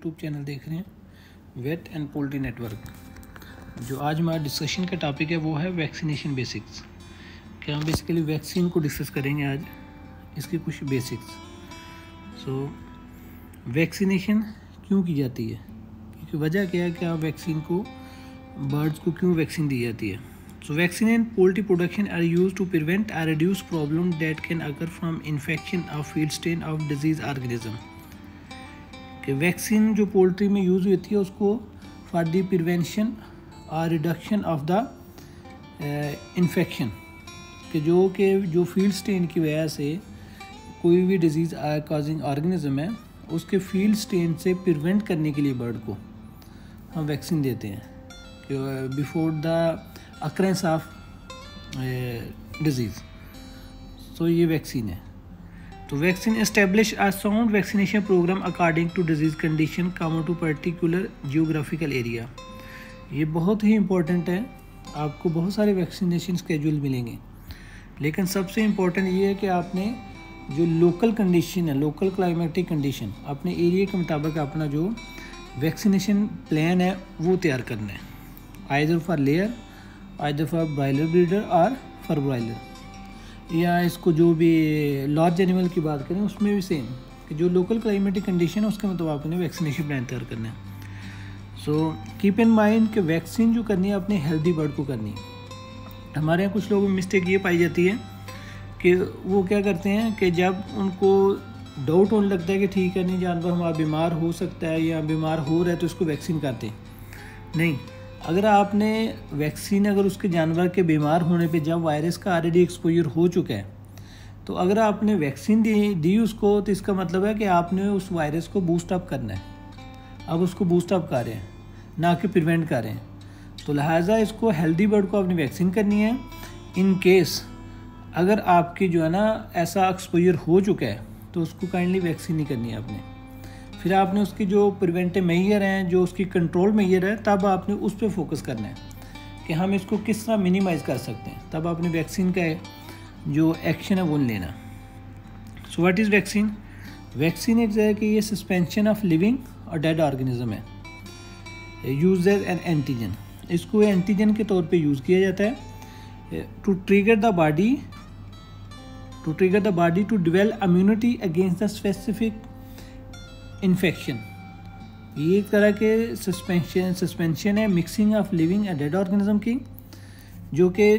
YouTube channel देख रहे हैं वेट एंड पोल्ट्री नेटवर्क। जो आज हमारा डिस्कशन का टॉपिक है वो है वैक्सीनेशन बेसिक्स। कि हम बेसिकली वैक्सीन को डिस्कस करेंगे आज, इसकी कुछ बेसिक्स। वैक्सीनेशन क्यों की जाती है, क्योंकि वजह क्या है कि आप वैक्सीन को बर्ड्स को क्यों वैक्सीन दी जाती है। Vaccine in poultry production are use to prevent और reduce problem that can occur from infection of field strain of disease organism. कि वैक्सीन जो पोल्ट्री में यूज़ होती है उसको फॉर द प्रिवेंशन और रिडक्शन ऑफ द इन्फेक्शन, कि जो फील्ड स्ट्रेन की वजह से कोई भी डिजीज़ कॉजिंग ऑर्गेनिज्म है उसके फील्ड स्ट्रेन से प्रिवेंट करने के लिए बर्ड को हम वैक्सीन देते हैं कि before the occurrence of disease. ये वैक्सीन है। तो vaccine establish a sound vaccination programme according to disease condition common to particular geographical area. ये बहुत ही इम्पोर्टेंट है। आपको बहुत सारे वैक्सीनेशन स्केड्यूल मिलेंगे, लेकिन सबसे इम्पोर्टेंट ये है कि आपने जो लोकल कंडीशन है, लोकल क्लाइमेटिक कंडीशन, अपने एरिया के मुताबिक अपना जो वैक्सीनेशन प्लान है वो तैयार करना है। Either for layer, either for broiler breeder और फॉर ब्रायलर, या इसको जो भी लार्ज एनिमल की बात करें उसमें भी सेम, कि जो लोकल क्लाइमेटिक कंडीशन है उसके मतलब आपने वैक्सीनेशन प्लान तैयार करना है। कीप इन माइंड कि वैक्सीन जो करनी है अपने हेल्दी बर्ड को करनी है। हमारे यहाँ कुछ लोगों में मिस्टेक ये पाई जाती है कि वो क्या करते हैं कि जब उनको डाउट होने लगता है कि ठीक है नहीं जानवर हमारा बीमार हो सकता है या बीमार हो रहा है तो इसको वैक्सीन करते हैं। नहीं, अगर आपने वैक्सीन अगर उसके जानवर के बीमार होने पे जब वायरस का ऑलरेडी एक्सपोजर हो चुका है तो अगर आपने वैक्सीन दी उसको, तो इसका मतलब है कि आपने उस वायरस को बूस्ट अप करना है। अब उसको बूस्ट अप कर रहे हैं, ना कि प्रिवेंट कर रहे हैं। तो लिहाजा इसको हेल्दी बर्ड को आपने वैक्सीन करनी है। इन केस अगर आपकी जो है ना ऐसा एक्सपोजर हो चुका है तो उसको काइंडली वैक्सीन नहीं करनी है आपने। फिर आपने उसकी जो प्रिवेंटिव मेजर हैं, जो उसकी कंट्रोल मेजर है, तब आपने उस पर फोकस करना है कि हम इसको किस तरह मिनिमाइज़ कर सकते हैं। तब आपने वैक्सीन का जो एक्शन है वो लेना। So what is vaccine? Vaccine एक है कि ये सस्पेंशन ऑफ लिविंग और डेड ऑर्गेनिज्म है, यूज एज एन एंटीजन। इसको एंटीजन के तौर पे यूज़ किया जाता है to trigger the body to develop immunity against the specific infection. ये एक तरह के सस्पेंशन है mixing of living and dead organism की, जो कि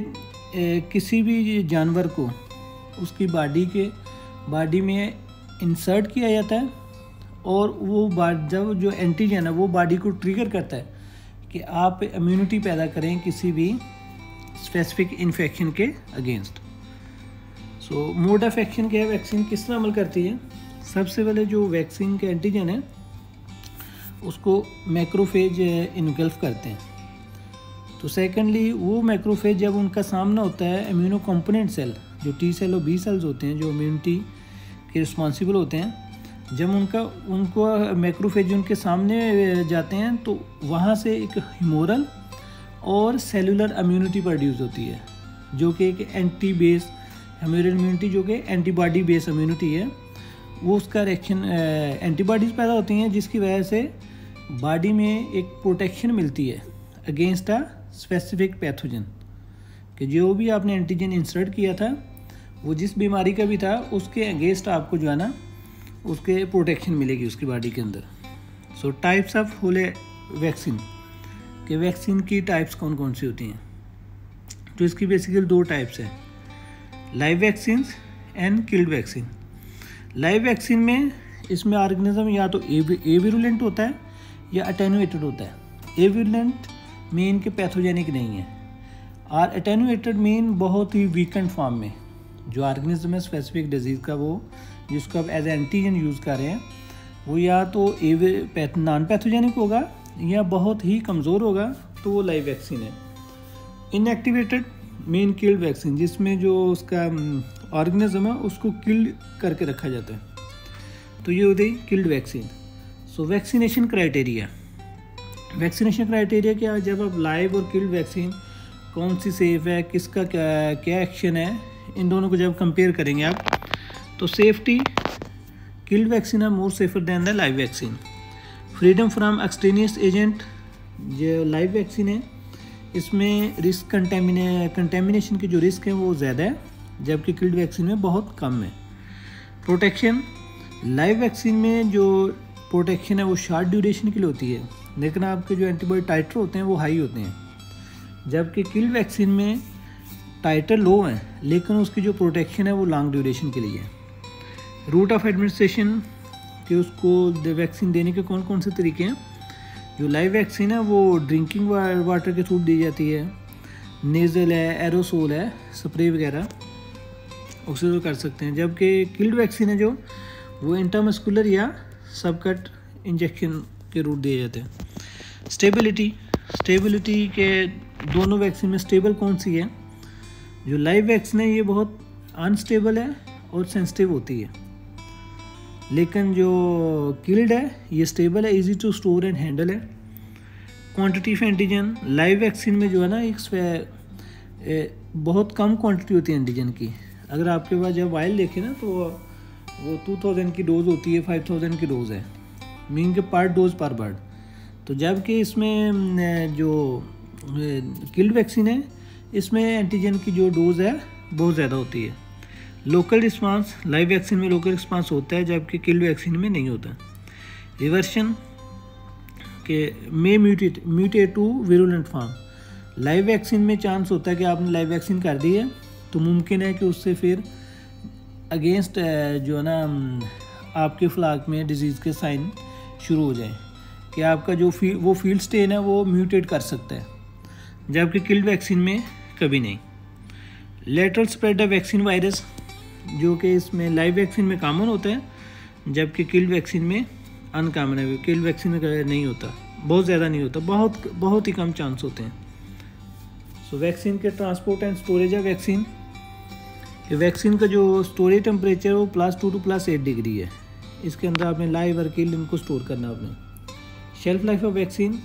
किसी भी जानवर को उसकी बॉडी में इंसर्ट किया जाता है और वो जब जो एंटीजन है वो बॉडी को ट्रिगर करता है कि आप इम्यूनिटी पैदा करें किसी भी स्पेसिफिक इन्फेक्शन के अगेंस्ट। मोड ऑफ एक्शन क्या है, वैक्सीन किस तरह अमल करती है। सबसे पहले जो वैक्सीन के एंटीजन है उसको मैक्रोफेज इनगल्फ करते हैं। तो सेकेंडली वो मैक्रोफेज जब उनका सामना होता है इम्यूनो कंपोनेंट सेल, जो टी सेल और बी सेल्स होते हैं जो इम्यूनिटी के रिस्पॉन्सिबल होते हैं, जब उनको मैक्रोफेज उनके सामने जाते हैं तो वहाँ से एक ह्यूमोरल और सेलुलर इम्यूनिटी प्रोड्यूस होती है, जो कि एक एंटी बेस ह्यूमोरल इम्यूनिटी, जो कि एंटीबॉडी बेस इम्यूनिटी है। वो उसका रिएक्शन एंटीबॉडीज़ पैदा होती हैं जिसकी वजह से बॉडी में एक प्रोटेक्शन मिलती है अगेंस्ट अ स्पेसिफिक पैथोजन, कि जो भी आपने एंटीजन इंसर्ट किया था वो जिस बीमारी का भी था उसके अगेंस्ट आपको जो है ना उसके प्रोटेक्शन मिलेगी उसकी बॉडी के अंदर। टाइप्स ऑफ होले वैक्सीन, कि वैक्सीन की टाइप्स कौन कौन सी होती हैं। तो इसकी बेसिकली दो टाइप्स हैं, live vaccine and killed vaccine. Live vaccine में इसमें ऑर्गेनिज्म या तो एविरुलेंट होता है या अटेनुएटेड होता है। एविरुलेंट मीन के पैथोजेनिक नहीं है, और अटेनुएटेड मीन बहुत ही वीकेंड फॉर्म में जो ऑर्गेनिज्म है स्पेसिफिक डिजीज़ का, वो जिसको आप एज एंटीजन यूज़ कर रहे हैं, वो या तो नॉन पैथोजेनिक होगा या बहुत ही कमज़ोर होगा, तो वो लाइव वैक्सीन है। इनएक्टिवेटेड मीन किल्ड वैक्सीन, जिसमें जो उसका ऑर्गेनिज्म है उसको किल्ड करके रखा जाता है, तो ये होती है किल्ड वैक्सीन। वैक्सीनेशन क्राइटेरिया क्या, जब आप लाइव और किल्ड वैक्सीन कौन सी सेफ़ है, किसका क्या एक्शन है, इन दोनों को जब कंपेयर करेंगे आप, तो safety killed vaccine are more safer than the live vaccine. Freedom from extraneous agent, जो लाइव वैक्सीन है इसमें रिस्क कंटेमिनेशन के जो रिस्क है वो ज़्यादा है, जबकि किल्ड वैक्सीन में बहुत कम है। प्रोटेक्शन, लाइव वैक्सीन में जो प्रोटेक्शन है वो शॉर्ट ड्यूरेशन के लिए होती है, लेकिन आपके जो एंटीबॉडी टाइटर होते हैं वो हाई होते हैं, जबकि किल्ड वैक्सीन में टाइटर लो है लेकिन उसकी जो प्रोटेक्शन है वो लॉन्ग ड्यूरेशन के लिए है। रूट ऑफ एडमिनिस्ट्रेशन कि उसको वैक्सीन देने के कौन कौन से तरीके हैं। जो लाइव वैक्सीन है वो ड्रिंकिंग वाटर के थ्रू दी जाती है, नेज़ल है, एरोसोल है, स्प्रे वगैरह उसे तो कर सकते हैं, जबकि किल्ड वैक्सीन है जो वो इंट्रामस्कुलर या सबकट इंजेक्शन के रूट दिए जाते हैं। स्टेबिलिटी के दोनों वैक्सीन में स्टेबल कौन सी है। जो लाइव वैक्सीन है ये बहुत अनस्टेबल है और सेंसिटिव होती है, लेकिन जो किल्ड है ये स्टेबल है, easy to store and handle है। Quantity of antigen, live vaccine में जो है ना एक बहुत कम क्वांटिटी होती है एंटीजन की। अगर आपके पास जब वाइल देखें ना तो वो 2000 की डोज होती है, 5000 की डोज है, मीन के पर डोज पर बर्ड। तो जबकि इसमें जो किल्ड वैक्सीन है इसमें एंटीजन की जो डोज है बहुत ज़्यादा होती है। लोकल रिस्पांस, लाइव वैक्सीन में लोकल रिस्पांस होता है जबकि किल्ड वैक्सीन में नहीं होता। रिवर्शन के may mutate to virulent form, live vaccine में चांस होता है कि आपने लाइव वैक्सीन कर दी है तो मुमकिन है कि उससे फिर अगेंस्ट जो है ना आपके फ्लाक में डिजीज़ के साइन शुरू हो जाए, कि आपका जो वो फील्ड स्टेन है वो म्यूटेट कर सकता है, जबकि किल्ड वैक्सीन में कभी नहीं। Lateral spread of vaccine virus, जो कि इसमें लाइव वैक्सीन में कॉमन होता है जबकि किल्ड वैक्सीन में अनकॉमन है। किल्ड वैक्सीन में नहीं होता, बहुत ज़्यादा नहीं होता, बहुत ही कम चांस होते हैं। सो वैक्सीन के transport and storage of vaccine, vaccine का जो स्टोरेज टेम्परेचर वो +2 to +8 डिग्री है। इसके अंदर आपने लाइव और किल्ड इनको स्टोर करना आपने। शेल्फ लाइफ ऑफ वैक्सीन,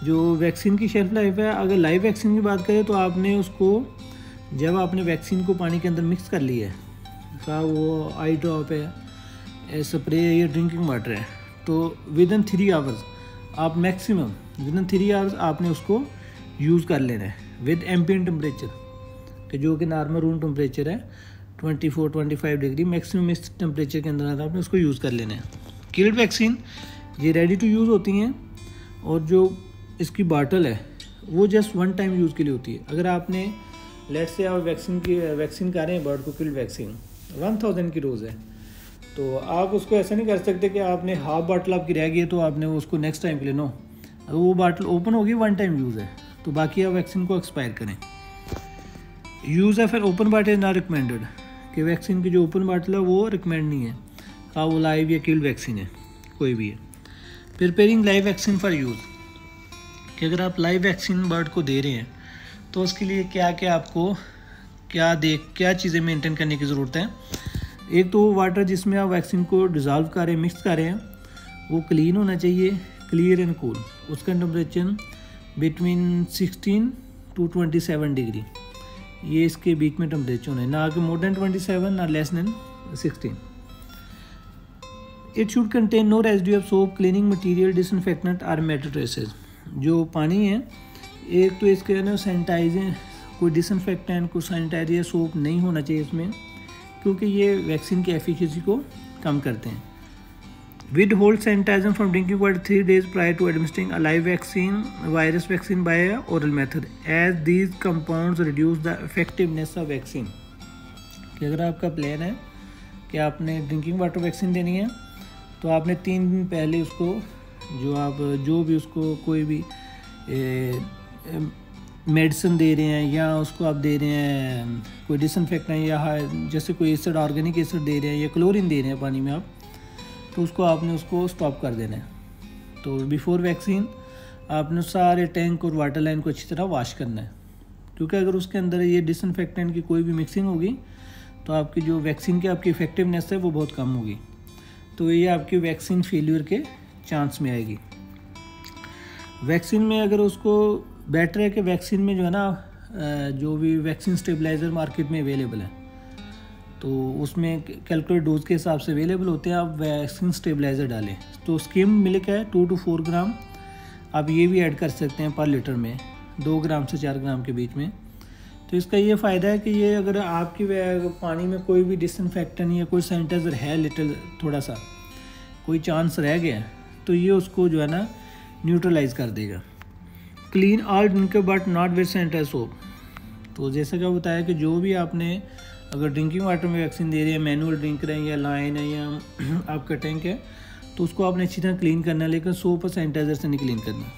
जो वैक्सीन की शेल्फ लाइफ है, अगर लाइव वैक्सीन की बात करें तो आपने उसको जब आपने वैक्सीन को पानी के अंदर मिक्स कर लिया है, का वो आई ड्रॉप है, स्प्रे है या ड्रिंकिंग वाटर है, तो विदिन 3 आवर्स आप मैक्सिमम विदिन 3 आवर्स आपने उसको यूज़ कर लेना है विद एम्बिएंट टेम्परेचर, कि जो कि नॉर्मल रूम टेम्परेचर है 24-25 डिग्री, मैक्सिमम इस टेम्परेचर के अंदर आपने उसको यूज़ कर लेना है। किल्ड वैक्सीन ये रेडी टू यूज़ होती हैं और जो इसकी बाटल है वो जस्ट 1 टाइम यूज़ के लिए होती है। अगर आपने लेट से आप वैक्सीन कर रहे हैं बर्ड को, किल्ड वैक्सीन 1000 की डोज है, तो आप उसको ऐसा नहीं कर सकते कि आपने हाफ बाटल आपकी रह गई है तो आपने उसको नेक्स्ट टाइम के लिए, नो, अगर वो बाटल ओपन होगी 1 टाइम यूज़ है तो बाकी आप वैक्सीन को एक्सपायर करें। Use of an open bottle is not recommended, कि वैक्सीन की जो ओपन बाटल है वो रिकमेंड नहीं है, का वो लाइव या किल्ड वैक्सीन है कोई भी है। Preparing live vaccine for use, कि अगर आप लाइव वैक्सीन बर्ड को दे रहे हैं तो उसके लिए क्या क्या आपको क्या चीज़ें मेंटेन करने की ज़रूरत है। एक तो वो वाटर जिसमें आप वैक्सीन को डिज़ोल्व कर रहे हैं, मिक्स कर रहे हैं, वो क्लीन होना चाहिए, क्लियर एंड कूल। उसका टेम्परेचर बिटवीन 16 to 27 डिग्री, ये इसके बीच में टेम्परेचर होना है, ना कि मोर देन 27 ना less than 16। It should contain no residue of soap, cleaning material, disinfectant और मेटल ट्रेसेस। जो पानी है एक तो इसके अंदर सैनिटाइजर, कोई डिसइंफेक्टेंट, कोई सैनिटाइजर, सोप नहीं होना चाहिए इसमें, क्योंकि ये वैक्सीन की एफिशिएंसी को कम करते हैं। Withhold sanitiser from drinking water 3 days prior to administering a live vaccine virus vaccine by oral method as these compounds reduce the effectiveness of vaccine. कि अगर आपका प्लान है कि आपने ड्रिंकिंग वाटर वैक्सीन देनी है तो आपने 3 दिन पहले उसको जो भी उसको कोई भी मेडिसिन दे रहे हैं या उसको आप दे रहे हैं कोई डिसइंफेक्टेंट या जैसे कोई एसिड, ऑर्गेनिक एसिड दे रहे हैं या क्लोरीन दे रहे हैं पानी में आप, तो आपने उसको स्टॉप कर देना है। तो बिफोर वैक्सीन आपने सारे टैंक और वाटर लाइन को अच्छी तरह वॉश करना है, क्योंकि अगर उसके अंदर ये डिसइंफेक्टेंट की कोई भी मिक्सिंग होगी तो आपकी जो वैक्सीन की आपकी इफेक्टिवनेस है वो बहुत कम होगी, तो ये आपकी वैक्सीन फेल्यूर के चांस में आएगी। वैक्सीन में अगर उसको बेटर है कि वैक्सीन में जो है ना जो भी वैक्सीन स्टेबलाइज़र मार्केट में अवेलेबल है तो उसमें कैलकुलेट डोज के हिसाब से अवेलेबल होते हैं। आप वैक्सीन स्टेबलाइज़र डालें तो स्किम मिल्क है 2 to 4 ग्राम, आप ये भी ऐड कर सकते हैं पर लीटर में, 2 ग्राम से 4 ग्राम के बीच में। तो इसका ये फ़ायदा है कि ये अगर आपकी पानी में कोई भी डिसइंफेक्टेंट या कोई सैनिटाइज़र है लिटिल थोड़ा सा कोई चांस रह गया तो ये उसको जो है ना न्यूट्रलाइज कर देगा। Clean all drinker but not with sanitise soap. तो जैसा कि बताया कि जो भी आपने अगर ड्रिंकिंग वाटर में वैक्सीन दे रहे हैं, मैनुअल ड्रिंकर है या लाइन है या आपका टैंक है, तो उसको आपने अच्छी तरह क्लीन करना है, लेकिन सोप और सैनिटाइज़र से नहीं क्लीन करना।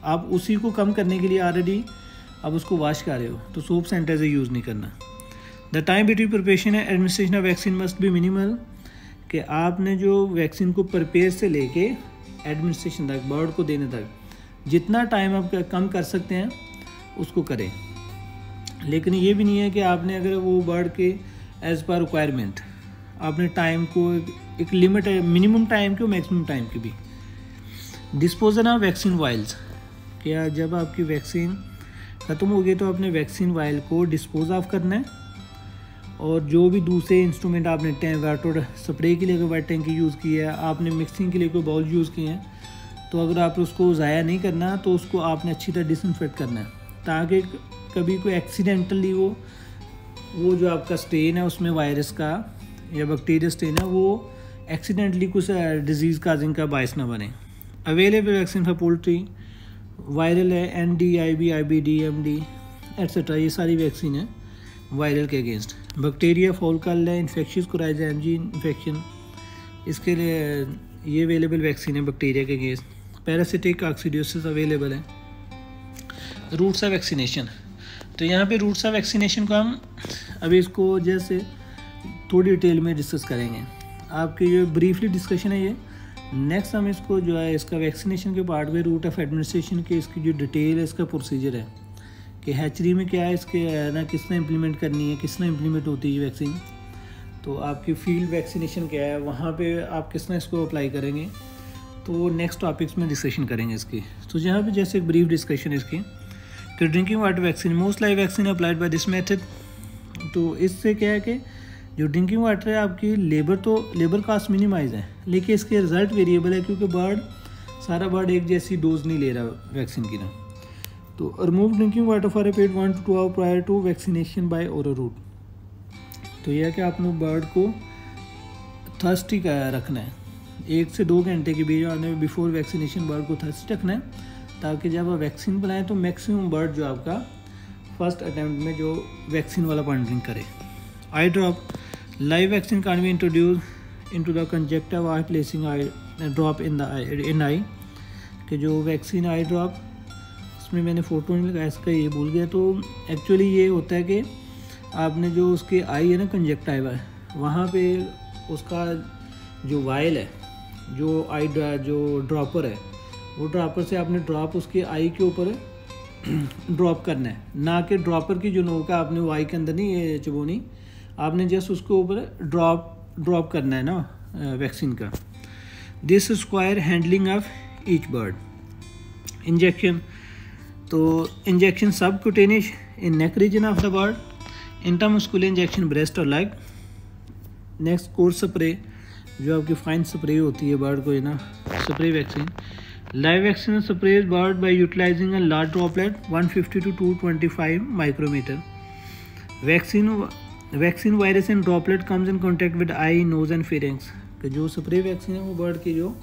आप उसी को कम करने के लिए ऑलरेडी आप उसको वॉश कर रहे हो तो सोप सैनिटाइज़र यूज़ नहीं करना। The time between preparation and administration of vaccine must be minimal, कि आपने जो वैक्सीन को प्रिपेयर से लेके एडमिनिस्ट्रेशन तक, बर्ड को देने तक, जितना टाइम आप कम कर सकते हैं उसको करें। लेकिन ये भी नहीं है कि आपने अगर वो बर्ड के एज़ पर रिक्वायरमेंट आपने टाइम को एक लिमिट है, मिनिमम टाइम की और मैक्सिमम टाइम की भी। डिस्पोजल ऑफ वैक्सीन वाइल्स, क्या जब आपकी वैक्सीन ख़त्म हो गई तो आपने वैक्सीन वाइल को डिस्पोज ऑफ करना है, और जो भी दूसरे इंस्ट्रूमेंट आपने वाटर स्प्रे के लिए अगर वाइट टैंकी यूज़ किया है, आपने मिक्सिंग के लिए कोई बाउल यूज़ किए हैं, तो अगर आप उसको ज़ाया नहीं करना तो उसको आपने अच्छी तरह डिसइंफेक्ट करना है, ताकि कभी कोई एक्सीडेंटली वो जो आपका स्टेन है उसमें वायरस का या बैक्टीरिया स्टेन है वो एक्सीडेंटली कुछ डिजीज़ काजिंग का बायस ना बने। Available vaccine for poultry viral है, ND, IB, IBD, MD etcetera, ये सारी वैक्सीन है वायरल के अगेंस्ट। बैक्टीरिया फॉलकल है, इन्फेक्शियस कोराइजा MG इन्फेक्शन, इसके लिए ये अवेलेबल वैक्सीन है बैक्टीरिया के अगेंस्ट। पैरासिटिक ऑक्सीडियोसिस अवेलेबल है। रूट्स ऑफ वैक्सीनेशन, तो यहाँ पे रूट्स ऑफ वैक्सीनेशन को हम अभी इसको जैसे थोड़ी डिटेल में डिस्कस करेंगे। आपकी जो ब्रीफली डिस्कशन है ये, नेक्स्ट हम इसको जो है इसका वैक्सीनेशन के पार्ट में रूट ऑफ एडमिनिस्ट्रेशन के इसकी जो डिटेल है, इसका प्रोसीजर है कि हैचरी में क्या है, इसके ना किस तरह इम्प्लीमेंट करनी है, किस तरह इम्प्लीमेंट होती है वैक्सीन, तो आपकी फील्ड वैक्सीनेशन क्या है, वहाँ पे आप किस तरह इसको अप्लाई करेंगे, तो नेक्स्ट टॉपिक्स में डिस्कशन करेंगे इसकी। तो यहाँ पे जैसे एक ब्रीफ डिस्कशन है इसकी कि drinking water vaccine, most live vaccine applied by this method. तो इससे क्या है कि जो ड्रिंकिंग वाटर है आपकी लेबर कास्ट मिनिमाइज है, लेकिन इसके रिजल्ट वेरिएबल है क्योंकि सारा बर्ड एक जैसी डोज नहीं ले रहा वैक्सीन की ना। तो remove drinking water for a period 1 to 2 hour prior to vaccination by oral route. तो यह है कि आपने बर्ड को थर्स्टी रखना है, 1 से 2 घंटे के बीच आने बिफोर वैक्सीनेशन बर्ड को थर्स्टी रखना है, ताकि जब आप वैक्सीन बनाएं तो मैक्सिमम बर्ड जो आपका फर्स्ट अटैम्प्ट में जो वैक्सीन वाला पानी ड्रिंक करे। Eye drop, live vaccine can be introduce into the conjunctive eye placing eye drop in eye, कि जो वैक्सीन आई ड्रॉप, इसमें मैंने फ़ोटो नहीं लगाया इसका, ये भूल गया। तो एक्चुअली ये होता है कि आपने जो उसके आई है ना कंजक्टिवा, वहाँ पे उसका जो वायल है, जो ड्रॉपर है, वो ड्रॉपर से आपने ड्रॉप उसके आई के ऊपर ड्रॉप करना है, ना कि ड्रॉपर की जो नोक है आपने वो आई के अंदर नहीं ये चबोनी, आपने जस्ट उसके ऊपर ड्रॉप करना है ना वैक्सीन का। This square handling of each bird. Injection, तो injection subcutaneous in neck region of the bird, intramuscular injection breast और लेग। नेक्स्ट कोर्स स्प्रे, जो आपकी फाइन स्प्रे होती है बर्ड को है ना, spray vaccine. Live vaccine sprays bird by utilising a large droplet 150 to 225 micrometre. Vaccine virus and droplet comes in contact with eye, nose and pharynx. तो जो spray vaccine है वो बर्ड की जो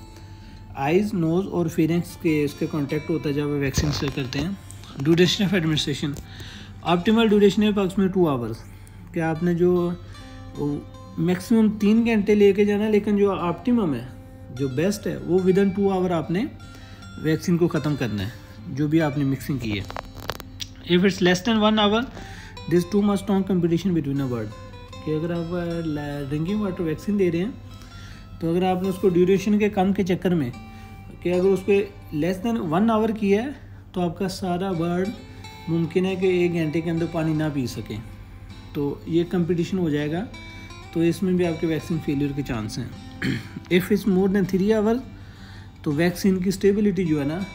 आइज़, नोज़ और फेरेंक्स के इसके contact होता है जब वो वैक्सीन से करते हैं। Duration of administration, optimal duration है अप्रॉक्सिमेट 2 आवर्स, कि आपने जो मैक्सिमम 3 घंटे लेके जाना है, लेकिन जो ऑप्टिमम है, जो बेस्ट है, वो विद इन 2 आवर आपने वैक्सीन को ख़त्म करना है, जो भी आपने मिक्सिंग की है। If it's less than 1 hour this too much strong competition between a bird, कि अगर आप ड्रिंकिंग वाटर वैक्सीन दे रहे हैं तो अगर आपने उसको ड्यूरेशन के कम के चक्कर में कि अगर उसको लेस दैन 1 आवर किया है तो आपका सारा बर्ड मुमकिन है कि 1 घंटे के अंदर पानी ना पी सके, तो ये कंपटीशन हो जाएगा, तो इसमें भी आपके वैक्सीन फेलियर के चांस हैं। If it's more than 3 hour तो वैक्सीन की स्टेबिलिटी जो है ना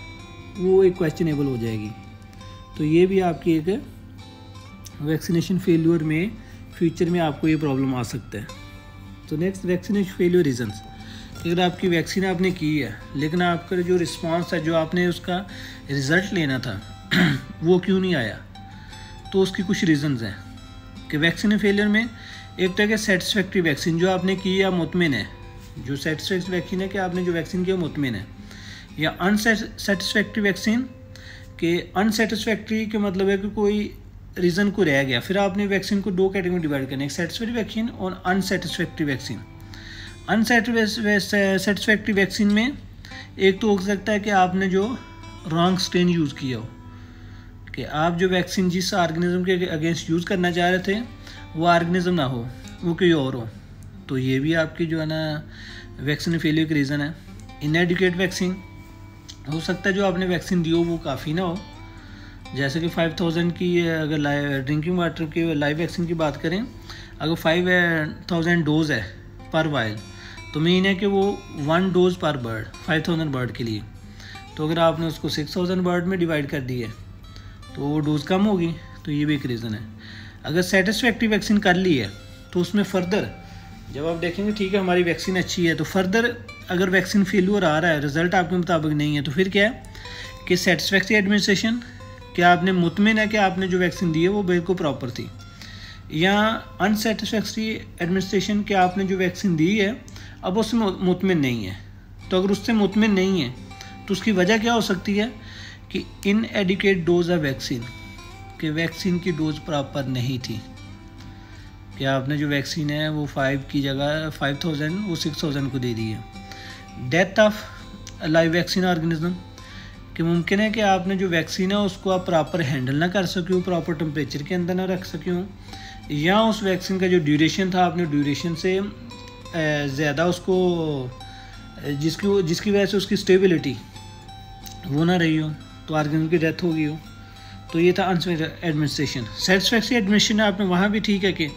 वो एक क्वेश्चनेबल हो जाएगी, तो ये भी आपकी एक वैक्सीनेशन फेलियर में फ्यूचर में आपको ये प्रॉब्लम आ सकता है। तो नेक्स्ट, वैक्सीनेशन फेलियर रीजंस। अगर आपकी वैक्सीन आपने की है लेकिन आपका जो रिस्पांस है, जो आपने उसका रिज़ल्ट लेना था वो क्यों नहीं आया, तो उसकी कुछ रीजंस हैं कि वैक्सीन फेलियर में एक तरह के सेटिस्फैक्ट्री वैक्सीन जो आपने की या मुतमिन है, जो सेटिस्फैक्ट्री वैक्सीन है कि आपने जो वैक्सीन किया मुतमिन है, या अनसेटिस्फैक्ट्री वैक्सीन के अनसेटिस्फैक्ट्री के मतलब है कि कोई रीज़न को रह गया। फिर आपने वैक्सीन को दो कैटेगरी में डिवाइड करना है, एक सेटिस्फैक्ट्री वैक्सीन और अनसेटिस्फैक्ट्री वैक्सीन। अनसेटिस्फैक्ट्री वैक्सीन में एक तो हो सकता है कि आपने जो रॉन्ग स्ट्रेन यूज़ किया हो, कि आप जो वैक्सीन जिस ऑर्गेनिज्म के अगेंस्ट यूज़ करना चाह रहे थे वो ऑर्गेनिज्म ना हो, वो कोई और हो, तो ये भी आपकी जो है ना वैक्सीन फेलियर का रीज़न है। इनएडिक्वेट वैक्सीन, हो सकता है जो आपने वैक्सीन दी हो वो काफ़ी ना हो, जैसे कि 5000 की अगर ड्रिंकिंग वाटर की लाइव वैक्सीन की बात करें, अगर 5000 डोज है पर वाइल, तो मीन है कि वो 1 डोज पर बर्ड 5000 बर्ड के लिए, तो अगर आपने उसको 6000 बर्ड में डिवाइड कर दी है तो वो डोज कम होगी, तो ये भी एक रीज़न है। अगर सेटिस्फैक्ट्री वैक्सीन कर ली है तो उसमें फ़र्दर जब आप देखेंगे ठीक है हमारी वैक्सीन अच्छी है, तो फर्दर अगर वैक्सीन फेलियर आ रहा है, रिज़ल्ट आपके मुताबिक नहीं है, तो फिर क्या है कि सेटिस्फैक्ट्री एडमिनिस्ट्रेशन, क्या आपने मुतमिन है कि आपने जो वैक्सीन दी है वो बिल्कुल प्रॉपर थी, या अनसेटिस्फैक्ट्री एडमिनिस्ट्रेशन कि आपने जो वैक्सीन दी है अब उसमें मुतमिन नहीं है। तो अगर उससे मुतमिन नहीं है तो उसकी वजह क्या हो सकती है कि इनएडिक्वेट डोज ऑफ वैक्सीन, कि वैक्सीन की डोज प्रॉपर नहीं थी, कि आपने जो वैक्सीन है वो 5 की जगह 5000 वो 6000 को दे दी है। Death of live vaccine organism, कि मुमकिन है कि आपने जो वैक्सीन है उसको आप प्रॉपर हैंडल ना कर सके हो, प्रॉपर टेम्परेचर के अंदर ना रख सके हो, या उस वैक्सीन का जो ड्यूरेशन था आपने ड्यूरेशन से ज़्यादा उसको जिसकी वजह से उसकी स्टेबिलिटी वो ना रही हो, तो ऑर्गेनिज्म की डेथ हो गई हो। तो ये था अनसेटिस्फैक्ट्री एडमिनिस्ट्रेशन। सेटिस्फैक्ट्री एडमिनिस्ट्रेशन आपने वहाँ भी ठीक है कि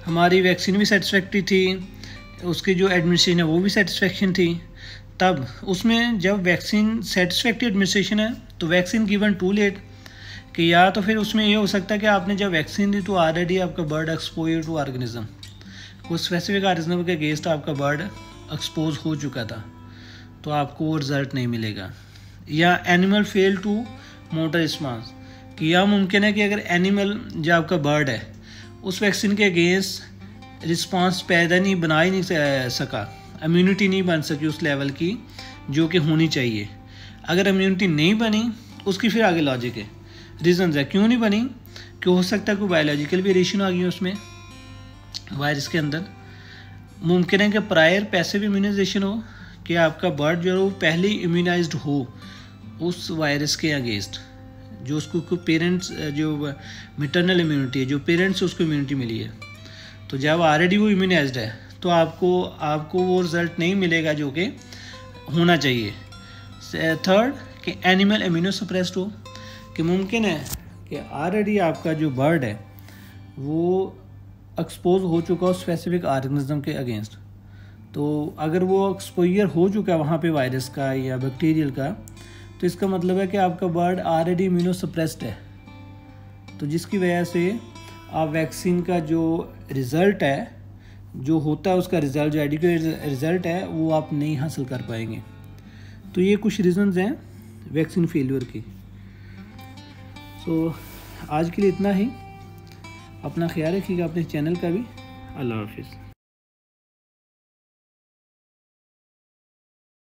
हमारी वैक्सीन भी सेटिस्फैक्ट्री थी, उसकी जो एडमिनिस्ट्रेशन है वो भी सेटिस्फैक्शन थी। तब उसमें जब वैक्सीन सेटिस्फैक्ट्री एडमिनिस्ट्रेशन है तो वैक्सीन गिवन टू लेट, कि या तो फिर उसमें ये हो सकता है कि आपने जब वैक्सीन दी तो ऑलरेडी आपका बर्ड एक्सपोज टू ऑर्गेनिज्म, कोई स्पेसिफिक ऑर्गेनिज्म के अगेंस्ट आपका बर्ड एक्सपोज हो चुका था, तो आपको वो रिज़ल्ट नहीं मिलेगा। या animal fail to motor response, कि यह मुमकिन है कि अगर एनिमल जो आपका बर्ड है उस वैक्सीन के अगेंस्ट रिस्पांस पैदा नहीं बना ही नहीं सका, इम्यूनिटी नहीं बन सकी उस लेवल की जो कि होनी चाहिए। अगर इम्यूनिटी नहीं बनी उसकी फिर आगे लॉजिक है, रीज़न्स है क्यों नहीं बनी, कि हो सकता है कोई बायोलॉजिकल वेरिएशन आ गई उसमें वायरस के अंदर। मुमकिन है कि प्रायर पैसिव इम्यूनाइजेशन हो, कि आपका बर्ड जो है वो पहले इम्यूनाइज्ड हो उस वायरस के अगेंस्ट, जो उसको पेरेंट्स जो मिटरनल इम्यूनिटी है, जो पेरेंट्स से उसको इम्यूनिटी मिली है, तो जब ऑलरेडी वो इम्यूनाइज्ड है तो आपको वो रिज़ल्ट नहीं मिलेगा जो कि होना चाहिए। थर्ड, कि एनिमल इम्यूनो सप्रेस्ड हो, कि मुमकिन है कि ऑलरेडी आपका जो बर्ड है वो एक्सपोज हो चुका हो स्पेसिफिक ऑर्गेनिज्म के अगेंस्ट, तो अगर वो एक्सपोजर हो चुका है वहाँ पे वायरस का या बैक्टीरियल का, तो इसका मतलब है कि आपका बर्ड ऑलरेडी इम्यूनो सप्रेस्ड है, तो जिसकी वजह से आप वैक्सीन का जो रिज़ल्ट है जो होता है उसका रिज़ल्ट जो एडिक्वेट रिज़ल्ट है वो आप नहीं हासिल कर पाएंगे। तो ये कुछ रीज़न्स हैं वैक्सीन फेलियर की। सो आज के लिए इतना ही, अपना ख्याल रखिएगा अपने चैनल का भी। अल्लाह हाफिज़।